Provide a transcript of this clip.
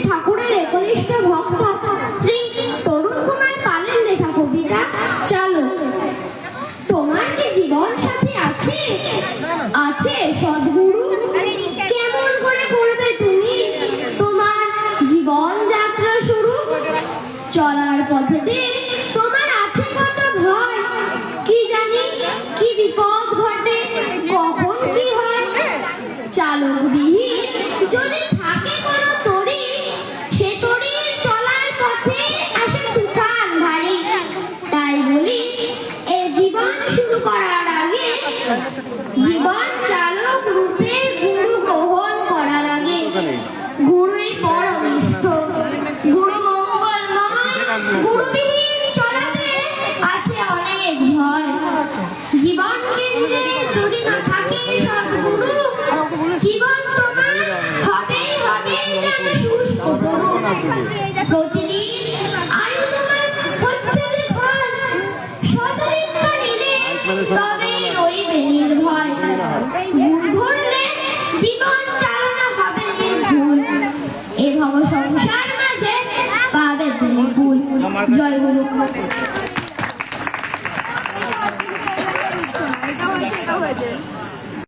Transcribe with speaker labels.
Speaker 1: ঠাকুরের একনিষ্ঠ ভক্ত শ্রী তরুণ কুমার পালের লেখা কবিতা চলো। তোমার কি জীবন সাথী আছে? আছে সদ্গুরু? কেমন করে করবে তুমি তোমার জীবন যাত্রা শুরু? চলার পথে তোমার আছে কত ভয়, কি জানি কি বিপদ ঘটে, কখন কি হয়। চালকবিহীন যদি থাকে কোনো তরি, সে তরির চলার পথে আসে তুফান ভারী। তাই বলি এ জীবন শুরু করার আগে জীবন চালক রূপে গুরু গ্রহণ করার আগে। গুরুই পরম ইষ্ট, গুরু মঙ্গলময়, গুরুবিহীন চলাতে আছে অনেক ভয়। জীবনকে ঘিরে যদি না থাকে সদ্গুরু, জীবন তোমার হবেই হবে যেন শুষ্ক গরু। প্রতিদিন আয়ু তোমার হচ্ছে যে ক্ষয়, সদদীক্ষা নিলে তবেই রইবে নির্ভয়। গুরু ধরলে জীবন চালনা হবে নির্ভুল, এ ভব সংসার মাঝে পাবে তুমি ভুল। জয় গুরু।